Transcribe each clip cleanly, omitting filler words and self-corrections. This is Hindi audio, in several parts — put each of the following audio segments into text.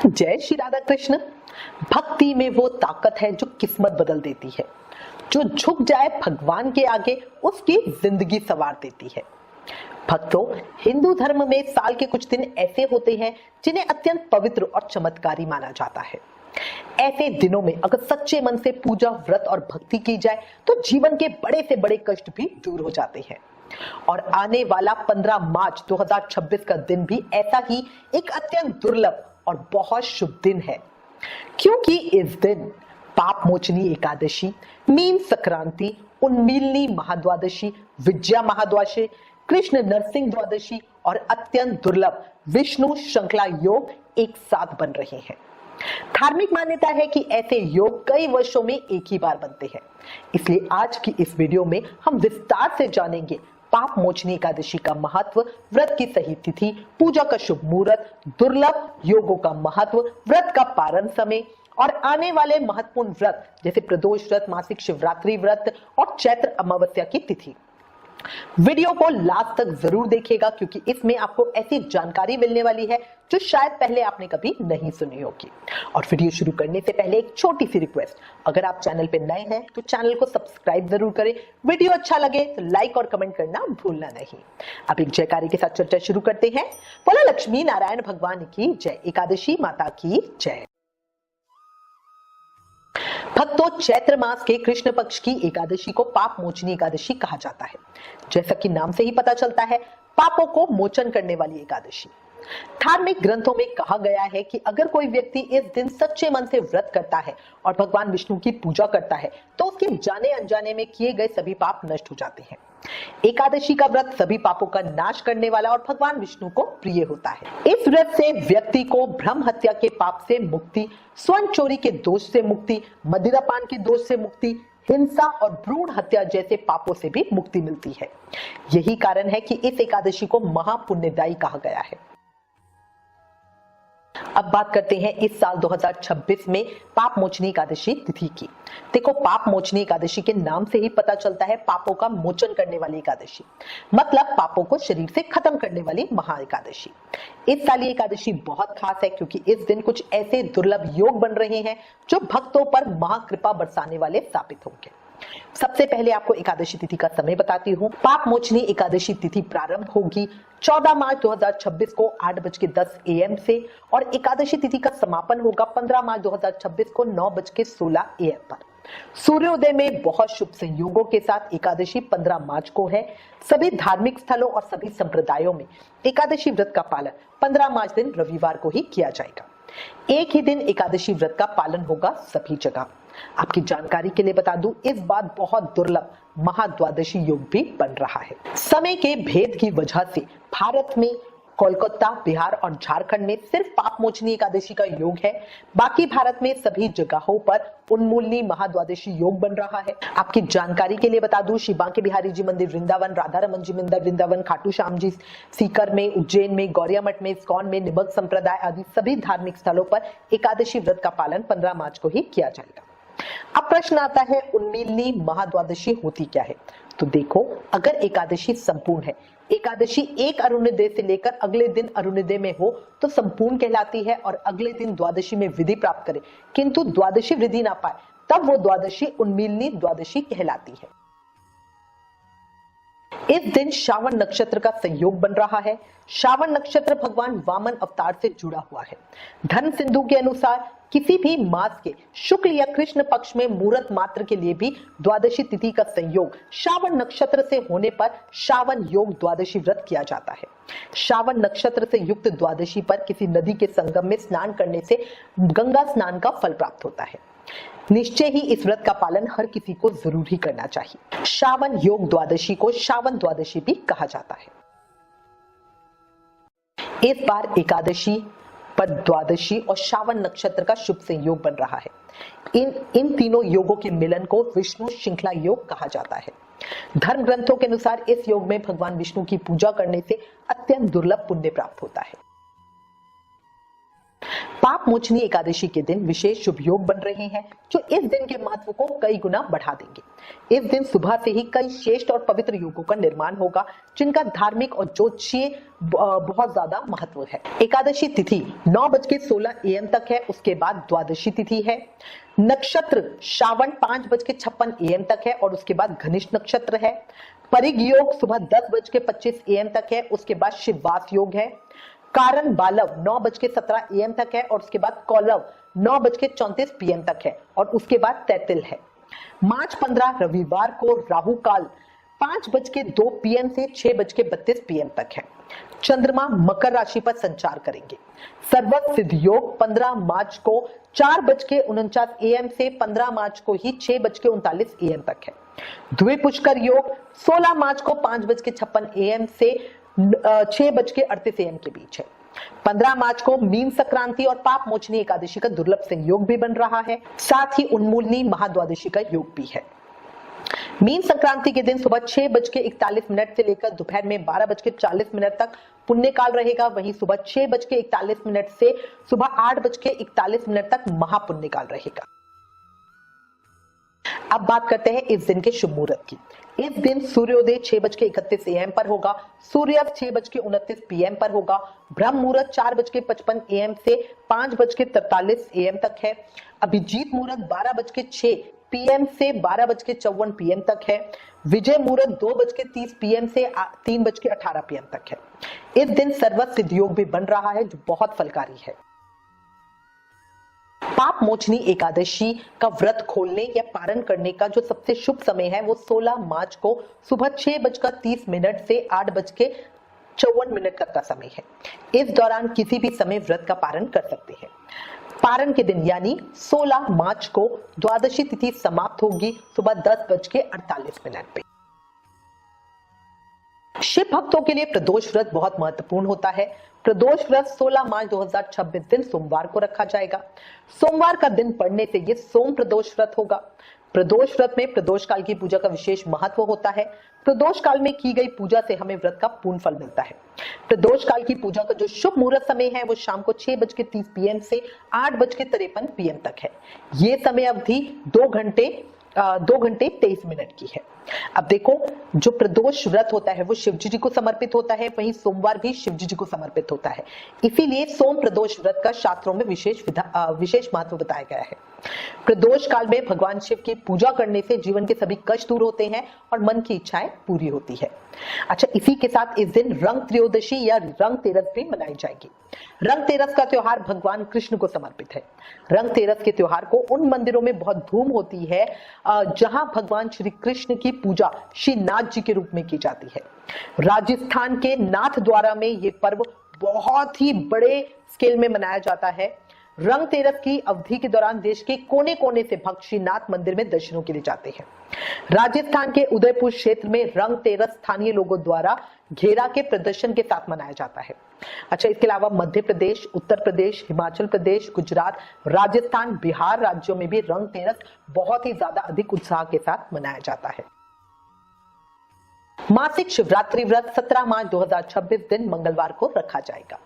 जय श्री राधा कृष्ण। भक्ति में वो ताकत है जो किस्मत बदल देती है। जो झुक जाए भगवान के आगे उसकी जिंदगी संवार देती है। भक्तों, हिंदू धर्म में साल के कुछ दिन ऐसे होते हैं जिन्हें अत्यंत पवित्र और चमत्कारी माना जाता है। ऐसे दिनों में अगर सच्चे मन से पूजा, व्रत और भक्ति की जाए तो जीवन के बड़े से बड़े कष्ट भी दूर हो जाते हैं। और आने वाला 15 मार्च 2026 का दिन भी ऐसा ही एक अत्यंत दुर्लभ और बहुत शुभ दिन है, क्योंकि इस दिन पाप मोचनी एकादशी, मीन संक्रांति, उन्मीलनी महाद्वादशी, विजया महाद्वादशी, कृष्ण नरसिंह द्वादशी और अत्यंत दुर्लभ विष्णु श्रृंखला योग एक साथ बन रहे हैं। धार्मिक मान्यता है कि ऐसे योग कई वर्षों में एक ही बार बनते हैं। इसलिए आज की इस वीडियो में हम विस्तार से जानेंगे पाप मोचनी एकादशी का महत्व, व्रत की सही तिथि, पूजा का शुभ मुहूर्त, दुर्लभ योगों का महत्व, व्रत का पारण समय और आने वाले महत्वपूर्ण व्रत जैसे प्रदोष व्रत, मासिक शिवरात्रि व्रत और चैत्र अमावस्या की तिथि। वीडियो को लास्ट तक जरूर देखिएगा, क्योंकि इसमें आपको ऐसी जानकारी मिलने वाली है जो शायद पहले आपने कभी नहीं सुनी होगी। और वीडियो शुरू करने से पहले एक छोटी सी रिक्वेस्ट, अगर आप चैनल पे नए हैं तो चैनल को सब्सक्राइब जरूर करें। वीडियो अच्छा लगे तो लाइक और कमेंट करना भूलना नहीं। अब एक जयकारी के साथ चर्चा शुरू करते हैं। बोलो लक्ष्मी नारायण भगवान की जय, एकादशी माता की जय। भक्तों, चैत्र मास के कृष्ण पक्ष की एकादशी को पाप मोचनी एकादशी कहा जाता है। जैसा कि नाम से ही पता चलता है, पापों को मोचन करने वाली एकादशी। धार्मिक ग्रंथों में कहा गया है कि अगर कोई व्यक्ति इस दिन सच्चे मन से व्रत करता है और भगवान विष्णु की पूजा करता है तो उसके जाने अनजाने में किए गए सभी पाप नष्ट हो जाते हैं। एकादशी का व्रत सभी पापों का नाश करने वाला और भगवान विष्णु को प्रिय होता है। इस व्रत से व्यक्ति को ब्रह्म हत्या के पाप से मुक्ति, स्वर्ण चोरी के दोष से मुक्ति, मदिरापान के दोष से मुक्ति, हिंसा और भ्रूण हत्या जैसे पापों से भी मुक्ति मिलती है। यही कारण है कि इस एकादशी को महापुण्यदायी कहा गया है। अब बात करते हैं इस साल 2026 में पाप मोचनी एकादशी तिथि की। देखो, पाप मोचनी एकादशी के नाम से ही पता चलता है पापों का मोचन करने वाली एकादशी, मतलब पापों को शरीर से खत्म करने वाली महा एकादशी। इस साल ये एकादशी बहुत खास है, क्योंकि इस दिन कुछ ऐसे दुर्लभ योग बन रहे हैं जो भक्तों पर महाकृपा बरसाने वाले साबित होंगे। सबसे पहले आपको एकादशी तिथि का समय बताती हूँ। पाप मोचनी एकादशी तिथि प्रारंभ होगी 14 मार्च 2026 को 8:10 AM से और एकादशी तिथि का समापन होगा 15 मार्च 2026 को 9:16 AM पर। सूर्योदय में बहुत शुभ संयोगों के साथ एकादशी 15 मार्च को है। सभी धार्मिक स्थलों और सभी संप्रदायों में एकादशी व्रत का पालन 15 मार्च दिन रविवार को ही किया जाएगा। एक ही दिन एकादशी व्रत का पालन होगा सभी जगह। आपकी जानकारी के लिए बता दूं, इस बार बहुत दुर्लभ महाद्वादशी योग भी बन रहा है। समय के भेद की वजह से भारत में कोलकाता, बिहार और झारखंड में सिर्फ पाप मोचनी एकादशी का योग है। बाकी भारत में सभी जगहों पर उन्मूलनी महाद्वादशी योग बन रहा है। आपकी जानकारी के लिए बता दूं, श्री बांके बिहारी जी मंदिर वृंदावन, राधा रमन जी मंदिर वृंदावन, खाटू श्याम जी सीकर में, उज्जैन में, गौरिया मठ में, इस्कॉन में, निमक संप्रदाय आदि सभी धार्मिक स्थलों पर एकादशी व्रत का पालन 15 मार्च को ही किया जाएगा। अब प्रश्न आता है, उन्मीलनी महाद्वादशी होती क्या है? तो देखो, अगर एकादशी संपूर्ण है, एकादशी एक अरुणोदय से लेकर अगले दिन अरुणोदय में हो तो संपूर्ण कहलाती है, और अगले दिन द्वादशी में विधि प्राप्त करे किंतु द्वादशी विधि ना पाए तब वो द्वादशी उन्मीलनी द्वादशी कहलाती है। इस दिन श्रावण नक्षत्र का संयोग बन रहा है। श्रावण नक्षत्र भगवान वामन अवतार से जुड़ा हुआ है। धर्म सिंधु के अनुसार किसी भी मास के शुक्ल या कृष्ण पक्ष में मुहूर्त मात्र के लिए भी द्वादशी तिथि का संयोग श्रावण नक्षत्र से होने पर श्रावण योग द्वादशी व्रत किया जाता है। श्रावण नक्षत्र से युक्त द्वादशी पर किसी नदी के संगम में स्नान करने से गंगा स्नान का फल प्राप्त होता है। निश्चय ही इस व्रत का पालन हर किसी को जरूर ही करना चाहिए। श्रावण योग द्वादशी को श्रावण द्वादशी भी कहा जाता है। इस बार एकादशी पर द्वादशी और श्रावण नक्षत्र का शुभ संयोग बन रहा है। इन तीनों योगों के मिलन को विष्णु श्रृंखला योग कहा जाता है। धर्म ग्रंथों के अनुसार इस योग में भगवान विष्णु की पूजा करने से अत्यंत दुर्लभ पुण्य प्राप्त होता है। पाप मोचनी एकादशी के दिन विशेष शुभ योग बन रहे हैं जो इस दिन के महत्व को कई गुना बढ़ा देंगे। इस दिन सुबह से ही कई श्रेष्ठ और पवित्र योगों का निर्माण होगा जिनका धार्मिक और ज्योतिषीय बहुत ज्यादा महत्व है। एकादशी तिथि 9:16 AM तक है, उसके बाद द्वादशी तिथि है। नक्षत्र श्रावण 5:56 AM तक है और उसके बाद घनिष्ठ नक्षत्र है। परिग योग सुबह 10:25 AM तक है, उसके बाद शिववास योग है। कारण बालव 9:17 AM तक है और उसके बाद कौलव 9:34 PM तक है और उसके बाद तैतिल है। मार्च 15 रविवार को राहु काल 5:02 PM से 6:32 PM तक है। चंद्रमा मकर राशि पर संचार करेंगे। सर्वत सिद्ध योग 15 मार्च को 4:49 AM से 15 मार्च को ही 6:39 AM तक है। द्विपुष्कर योग 16 मार्च को 5:56 AM से 6:38 AM के बीच है। 15 मार्च को मीन संक्रांति और पाप मोचनी एकादशी का दुर्लभ संयोग भी बन रहा है, साथ ही उन्मूलनी महाद्वादशी का योग भी है। मीन संक्रांति के दिन सुबह 6:41 से लेकर दोपहर में 12:40 तक पुण्य काल रहेगा। वहीं सुबह 6:41 से सुबह 8:41 तक महापुण्य काल रहेगा। अब बात करते हैं इस दिन के शुभ मुहूर्त की। इस दिन सूर्योदय 6:31 AM पर होगा, सूर्यास्त 6:29 PM पर होगा। ब्रह्म मुहूर्त 4:55 AM से 5:43 AM तक है। अभिजीत मुहूर्त 12:06 PM से 12:54 PM तक है। विजय मुहूर्त 2:30 PM से 3:18 PM तक है। इस दिन सर्वत सिद्ध योग भी बन रहा है जो बहुत फलकारी है। पाप मोचनी एकादशी का व्रत खोलने या पारण करने का जो सबसे शुभ समय है वो 16 मार्च को सुबह 6:30 से 8:54 तक का समय है। इस दौरान किसी भी समय व्रत का पारण कर सकते हैं। पारण के दिन यानी 16 मार्च को द्वादशी तिथि समाप्त होगी सुबह 10:48 पे। शिव भक्तों के लिए प्रदोष व्रत बहुत महत्वपूर्ण होता है। प्रदोष व्रत 16 मार्च 2026 दिन सोमवार को रखा जाएगा। सोमवार का दिन पड़ने से ये सोम प्रदोष व्रत होगा। प्रदोष व्रत में प्रदोष काल की पूजा का विशेष महत्व होता है। प्रदोष काल में की गई पूजा से हमें व्रत का पूर्ण फल मिलता है। प्रदोष काल की पूजा का जो शुभ मुहूर्त समय है वो शाम को 6:30 PM से 8:53 PM तक है। ये समय अवधि 2 घंटे 23 की है। अब देखो, जो प्रदोष व्रत होता है वो शिव जी को समर्पित होता है, वहीं सोमवार भी शिव जी को समर्पित होता है। इसीलिए सोम प्रदोष व्रत का शास्त्रों में विशेष महत्व बताया गया है। प्रदोष काल में भगवान शिव की पूजा करने से जीवन के सभी कष्ट दूर होते हैं और मन की इच्छाएं पूरी होती है। अच्छा, इसी के साथ इस दिन रंग त्रयोदशी या रंग तेरस भी मनाई जाएगी। रंग तेरस का त्योहार भगवान कृष्ण को समर्पित है। रंग तेरस के त्योहार को उन मंदिरों में बहुत धूम होती है जहां भगवान श्री कृष्ण की पूजा श्री नाथ जी के रूप में की जाती है। राजस्थान के नाथ द्वारा में ये पर्व बहुत ही बड़े स्केल में मनाया जाता है। रंग तेरस की अवधि के दौरान देश के कोने कोने से भक्त श्रीनाथ मंदिर में दर्शनों के लिए जाते हैं। राजस्थान के उदयपुर क्षेत्र में रंग तेरस स्थानीय लोगों द्वारा घेरा के प्रदर्शन के साथ मनाया जाता है। अच्छा, इसके अलावा मध्य प्रदेश, उत्तर प्रदेश, हिमाचल प्रदेश, गुजरात, राजस्थान, बिहार राज्यों में भी रंग तेरस बहुत ही ज्यादा अधिक उत्साह के साथ मनाया जाता है। मासिक शिवरात्रि व्रत 17 मार्च 2026 दिन मंगलवार को रखा जाएगा।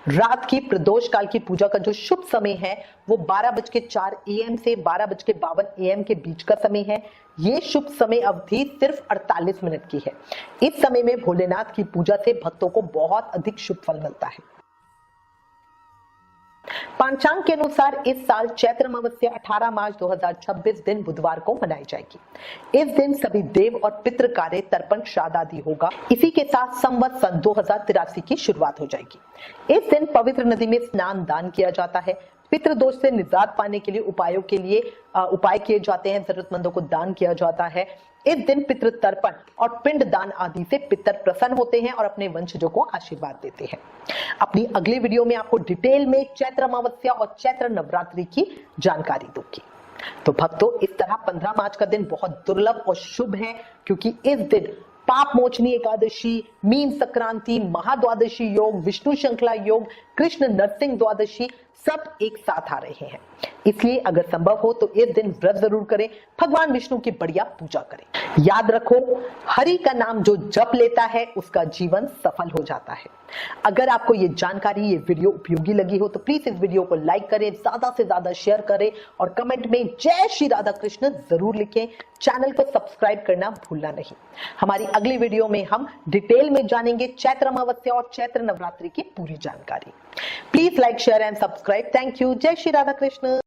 रात की प्रदोष काल की पूजा का जो शुभ समय है वो 12:04 AM से 12:52 AM के बीच का समय है। ये शुभ समय अवधि सिर्फ 48 मिनट की है। इस समय में भोलेनाथ की पूजा से भक्तों को बहुत अधिक शुभ फल मिलता है। पंचांग के अनुसार इस साल चैत्र अमावस्या 18 मार्च 2026 दिन बुधवार को मनाई जाएगी। इस दिन सभी देव और पितृ कार्य, तर्पण, श्राद्ध आदि होगा। इसी के साथ संवत सन 2083 की शुरुआत हो जाएगी। इस दिन पवित्र नदी में स्नान दान किया जाता है। पितृदोष से निजात पाने के लिए उपाय किए जाते हैं। जरूरतमंदों को दान किया जाता है। इस दिन पितृ तर्पण और पिंड दान आदि से पितर प्रसन्न होते हैं और अपने वंशजों को आशीर्वाद देते हैं। अपनी अगली वीडियो में आपको डिटेल में चैत्र अमावस्या और चैत्र नवरात्रि की जानकारी दूंगी। तो भक्तों, इस तरह 15 मार्च का दिन बहुत दुर्लभ और शुभ है क्योंकि इस दिन पाप मोचनी एकादशी, मीन संक्रांति, महाद्वादशी योग, विष्णु श्रृंखला योग, कृष्ण नरसिंह द्वादशी, सब एक साथ आ रहे हैं। इसलिए अगर संभव हो तो इस दिन व्रत जरूर करें, भगवान विष्णु की बढ़िया पूजा करें। याद रखो, हरि का नाम जो जप लेता है उसका जीवन सफल हो जाता है। अगर आपको ये जानकारी, ये वीडियो उपयोगी लगी हो तो प्लीज इस वीडियो को लाइक करें, ज्यादा से ज्यादा शेयर करें और कमेंट में जय श्री राधा कृष्ण जरूर लिखें। चैनल को सब्सक्राइब करना भूलना नहीं। हमारी अगली वीडियो में हम डिटेल में जानेंगे चैत्र अमावस्या और चैत्र नवरात्रि की पूरी जानकारी। Please like, share and subscribe. Thank you. जय श्री राधा कृष्ण।